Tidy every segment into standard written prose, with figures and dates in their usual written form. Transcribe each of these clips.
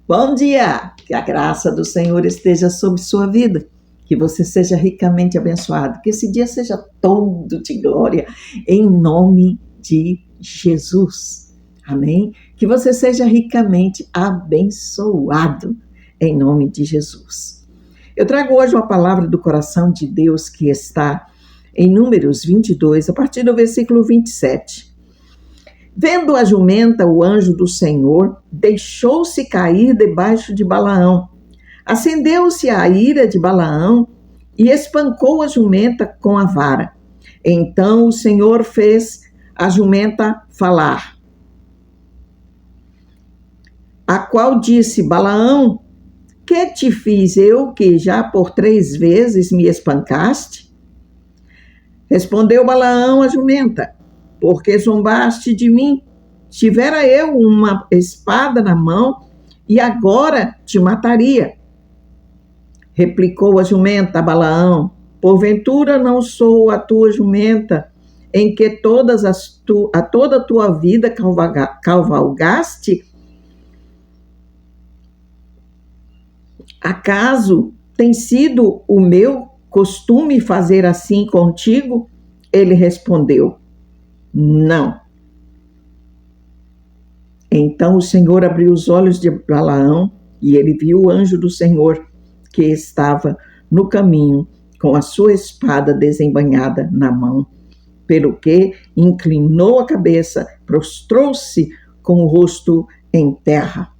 Bom dia! Que a graça do Senhor esteja sobre sua vida, que você seja ricamente abençoado, que esse dia seja todo de glória, em nome de Jesus. Amém? Que você seja ricamente abençoado, em nome de Jesus. Eu trago hoje uma palavra do coração de Deus que está em Números 22, a partir do versículo 27. Vendo a jumenta, o anjo do Senhor deixou-se cair debaixo de Balaão. Acendeu-se a ira de Balaão e espancou a jumenta com a vara. Então o Senhor fez a jumenta falar, a qual disse: Balaão, que te fiz eu que já por 3 vezes me espancaste? Respondeu Balaão à jumenta: porque zombaste de mim? Tivera eu uma espada na mão e agora te mataria. Replicou a jumenta a Balaão: porventura não sou a tua jumenta, em que toda a tua vida cavalgaste? Acaso tem sido o meu costume fazer assim contigo? Ele respondeu: não. Então o Senhor abriu os olhos de Balaão e ele viu o anjo do Senhor que estava no caminho com a sua espada desembainhada na mão. Pelo que inclinou a cabeça, prostrou-se com o rosto em terra.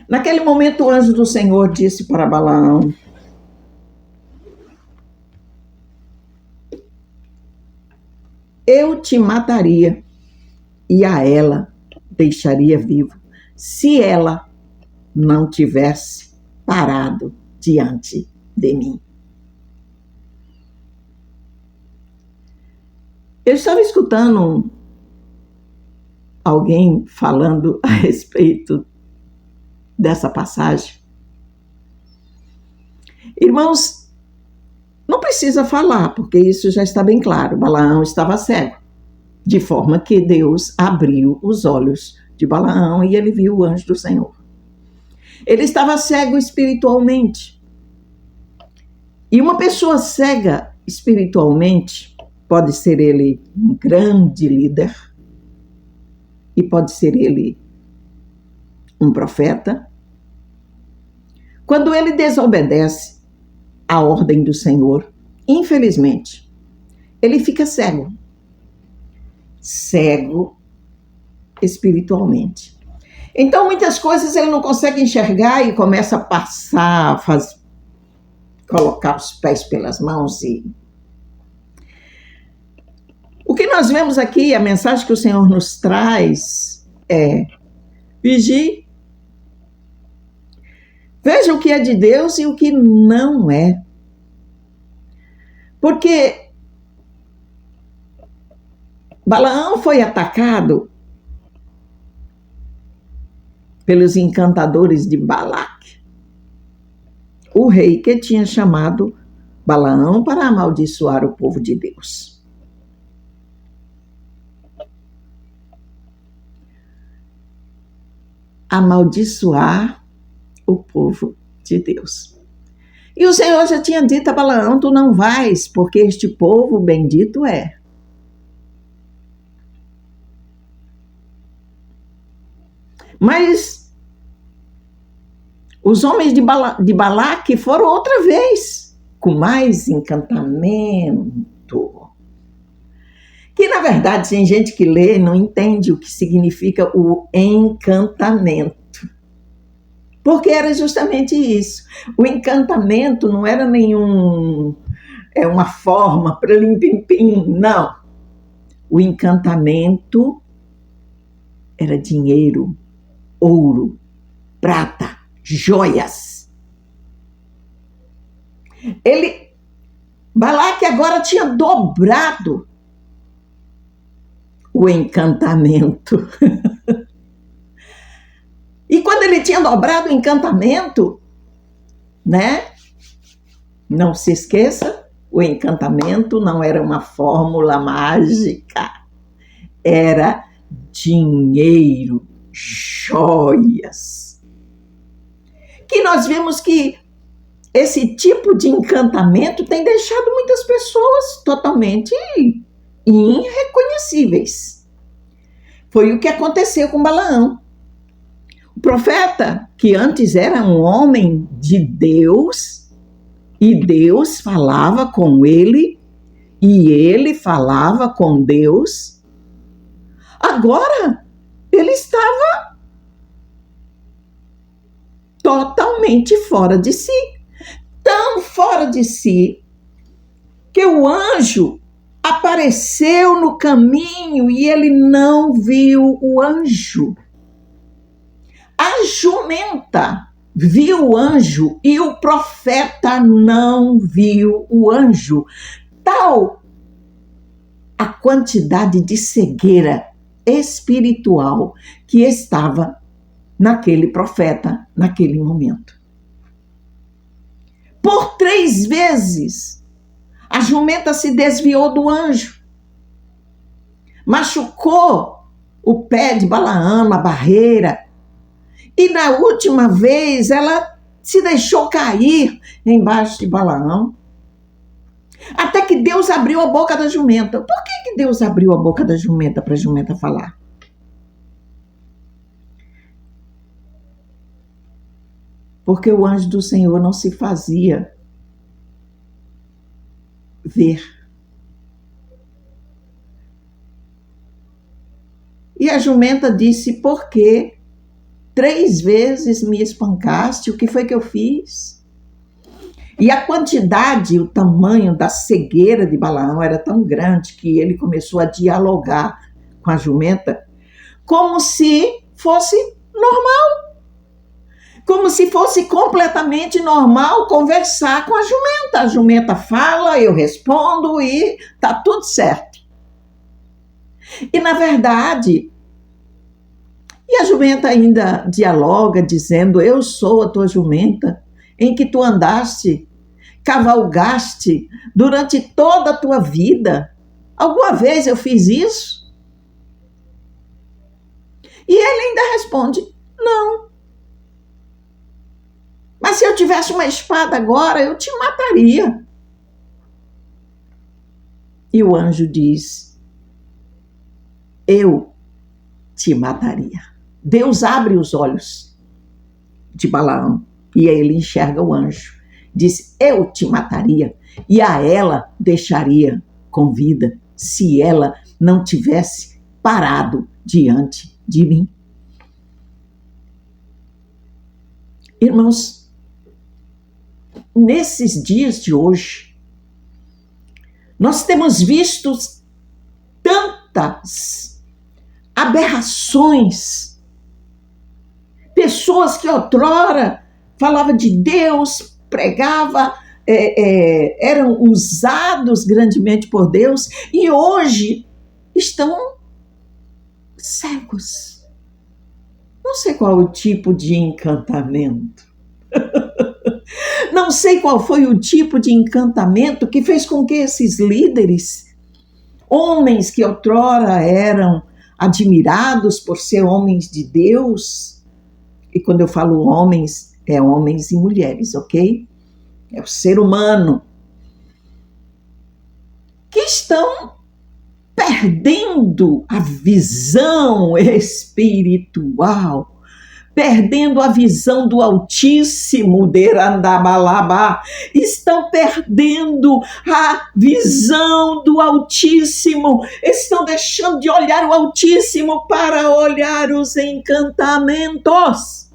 Naquele momento o anjo do Senhor disse para Balaão: eu te mataria e a ela deixaria vivo, se ela não tivesse parado diante de mim. Eu estava escutando alguém falando a respeito dessa passagem. Irmãos, não precisa falar, porque isso já está bem claro. Balaão estava cego, de forma que Deus abriu os olhos de Balaão e ele viu o anjo do Senhor. Ele estava cego espiritualmente. E uma pessoa cega espiritualmente, pode ser ele um grande líder, e pode ser ele um profeta. Quando ele desobedece a ordem do Senhor, infelizmente, ele fica cego. Cego espiritualmente. Então, muitas coisas ele não consegue enxergar e começa a passar, colocar os pés pelas mãos. O que nós vemos aqui, a mensagem que o Senhor nos traz é: vigie. Veja o que é de Deus e o que não é. Porque Balaão foi atacado pelos encantadores de Balaque, o rei que tinha chamado Balaão para amaldiçoar o povo de Deus. Amaldiçoar o povo de Deus. E o Senhor já tinha dito a Balaão: tu não vais, porque este povo bendito é. Mas os homens de Balaque foram outra vez, com mais encantamento. Que, na verdade, tem gente que lê e não entende o que significa o encantamento. Porque era justamente isso. O encantamento não era uma forma para lim-pim-pim, não. O encantamento era dinheiro, ouro, prata, joias. Balaque agora tinha dobrado o encantamento. E quando ele tinha dobrado o encantamento, né? Não se esqueça, o encantamento não era uma fórmula mágica. era dinheiro, joias. Que nós vemos que esse tipo de encantamento tem deixado muitas pessoas totalmente irreconhecíveis. Foi o que aconteceu com Balaão. O profeta, que antes era um homem de Deus, e Deus falava com ele, e ele falava com Deus, agora ele estava totalmente fora de si. Tão fora de si, que o anjo apareceu no caminho e ele não viu o anjo. A jumenta viu o anjo e o profeta não viu o anjo. Tal a quantidade de cegueira espiritual que estava naquele profeta, naquele momento. Por 3 vezes, a jumenta se desviou do anjo, machucou o pé de Balaão, a barreira, e na última vez ela se deixou cair embaixo de Balaão, até que Deus abriu a boca da jumenta. Por que Deus abriu a boca da jumenta para a jumenta falar? Porque o anjo do Senhor não se fazia ver. E a jumenta disse: por que 3 vezes me espancaste? O que foi que eu fiz? E a quantidade, o tamanho da cegueira de Balaão era tão grande que ele começou a dialogar com a jumenta como se fosse normal. Como se fosse completamente normal conversar com a jumenta. A jumenta fala, eu respondo e tá tudo certo. E na verdade, e a jumenta ainda dialoga dizendo: eu sou a tua jumenta, em que tu andaste, cavalgaste durante toda a tua vida. Alguma vez eu fiz isso? E ele ainda responde: não. Mas se eu tivesse uma espada agora, eu te mataria. E o anjo diz: eu te mataria. Deus abre os olhos de Balaão e aí ele enxerga o anjo. Diz: eu te mataria e a ela deixaria com vida se ela não tivesse parado diante de mim. Irmãos, nesses dias de hoje, nós temos visto tantas aberrações. Pessoas que outrora falavam de Deus, pregavam, eram usados grandemente por Deus e hoje estão cegos. Não sei qual o tipo de encantamento. Não sei qual foi o tipo de encantamento que fez com que esses líderes, homens que outrora eram admirados por ser homens de Deus, e quando eu falo homens, é homens e mulheres, ok? É o ser humano, que estão perdendo a visão espiritual, perdendo a visão do Altíssimo, estão perdendo a visão do Altíssimo, estão deixando de olhar o Altíssimo para olhar os encantamentos.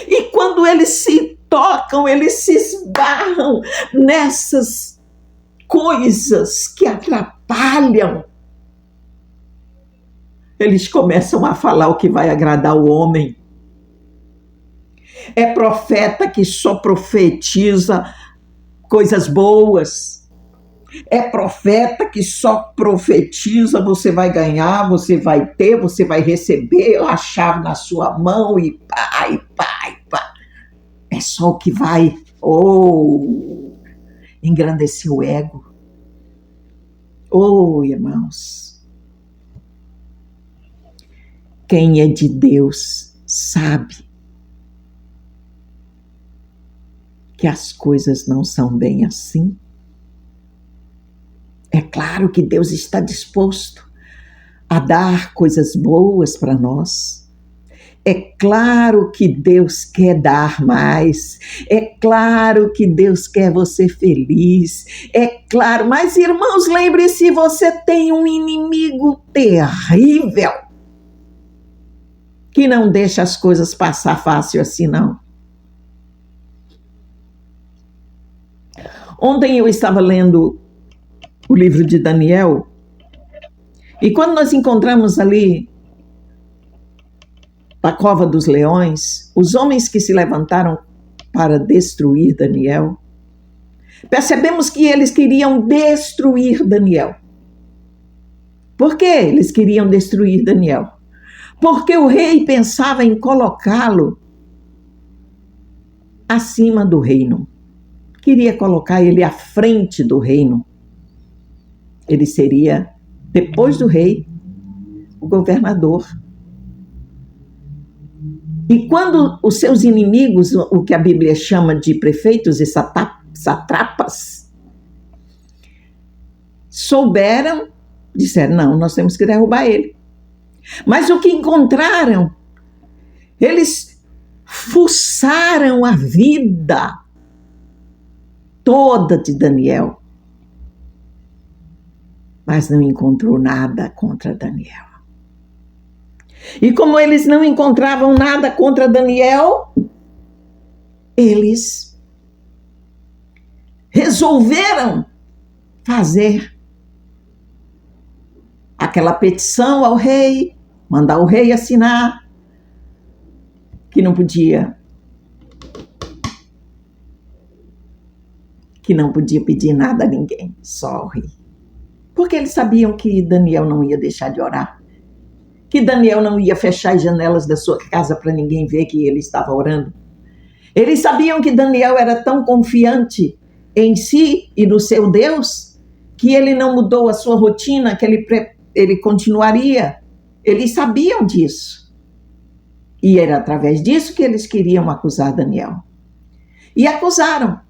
E quando eles se tocam, eles se esbarram nessas coisas que atrapalham. Eles começam a falar o que vai agradar o homem. É profeta que só profetiza coisas boas. É profeta que só profetiza: você vai ganhar, você vai ter, você vai receber a chave na sua mão e pá. É só o que vai engrandecer o ego. Irmãos, Quem é de Deus sabe que as coisas não são bem assim. É claro que Deus está disposto a dar coisas boas para nós. É claro que Deus quer dar mais. É claro que Deus quer você feliz. É claro, mas irmãos, lembre-se, você tem um inimigo terrível que não deixa as coisas passar fácil assim, não. Ontem eu estava lendo o livro de Daniel, e quando nós encontramos ali na cova dos leões, os homens que se levantaram para destruir Daniel, percebemos que eles queriam destruir Daniel. Por que eles queriam destruir Daniel? Porque o rei pensava em colocá-lo acima do reino. Queria colocar ele à frente do reino. Ele seria, depois do rei, o governador. E quando os seus inimigos, o que a Bíblia chama de prefeitos e satrapas, souberam, disseram, não, nós temos que derrubar ele. Mas o que encontraram? Eles fuçaram a vida toda de Daniel, mas não encontrou nada contra Daniel. E como eles não encontravam nada contra Daniel, eles resolveram fazer aquela petição ao rei, mandar o rei assinar, que não podia pedir nada a ninguém, só ao rei. Porque eles sabiam que Daniel não ia deixar de orar, que Daniel não ia fechar as janelas da sua casa para ninguém ver que ele estava orando. Eles sabiam que Daniel era tão confiante em si e no seu Deus, que ele não mudou a sua rotina, que ele continuaria. Eles sabiam disso. E era através disso que eles queriam acusar Daniel. E acusaram.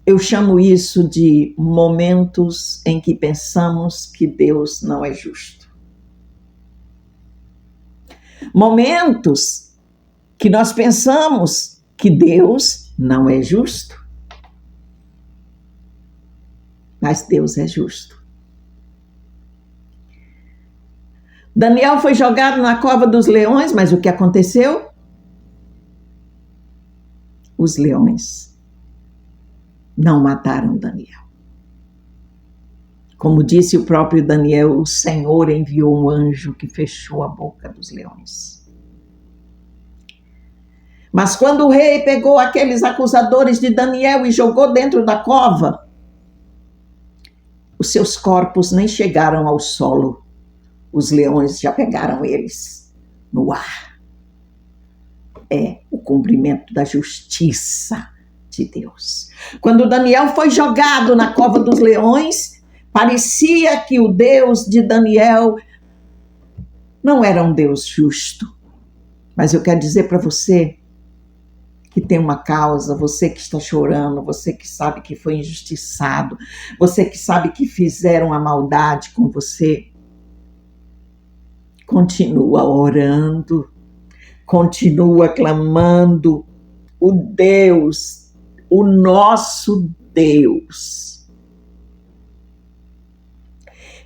Eu chamo isso de momentos em que pensamos que Deus não é justo. Momentos que nós pensamos que Deus não é justo. Mas Deus é justo. Daniel foi jogado na cova dos leões, mas o que aconteceu? Os leões não mataram Daniel. Como disse o próprio Daniel, o Senhor enviou um anjo que fechou a boca dos leões. Mas quando o rei pegou aqueles acusadores de Daniel e jogou dentro da cova, os seus corpos nem chegaram ao solo. Os leões já pegaram eles no ar. É o cumprimento da justiça de Deus. Quando Daniel foi jogado na cova dos leões, parecia que o Deus de Daniel não era um Deus justo. Mas eu quero dizer para você que tem uma causa, você que está chorando, você que sabe que foi injustiçado, você que sabe que fizeram a maldade com você, continua orando, continua clamando. O Deus, o nosso Deus,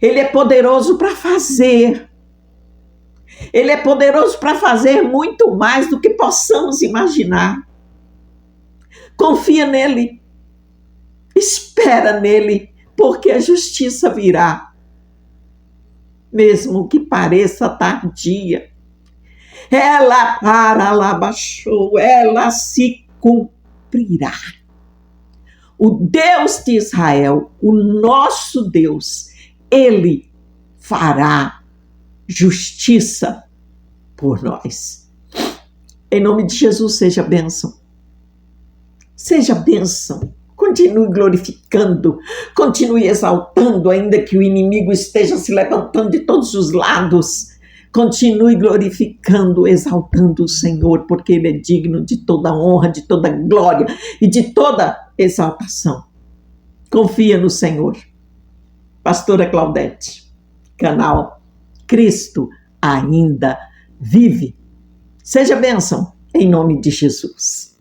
Ele é poderoso para fazer. Ele é poderoso para fazer muito mais do que possamos imaginar. Confia nele, espera nele, porque a justiça virá, mesmo que pareça tardia. Ela baixou, ela se cumprirá. O Deus de Israel, o nosso Deus, Ele fará justiça por nós. Em nome de Jesus, seja bênção. Seja bênção. Continue glorificando, continue exaltando, ainda que o inimigo esteja se levantando de todos os lados. Continue glorificando, exaltando o Senhor, porque Ele é digno de toda honra, de toda glória e de toda exaltação. Confia no Senhor. Pastora Claudete, canal Cristo ainda vive. Seja bênção em nome de Jesus.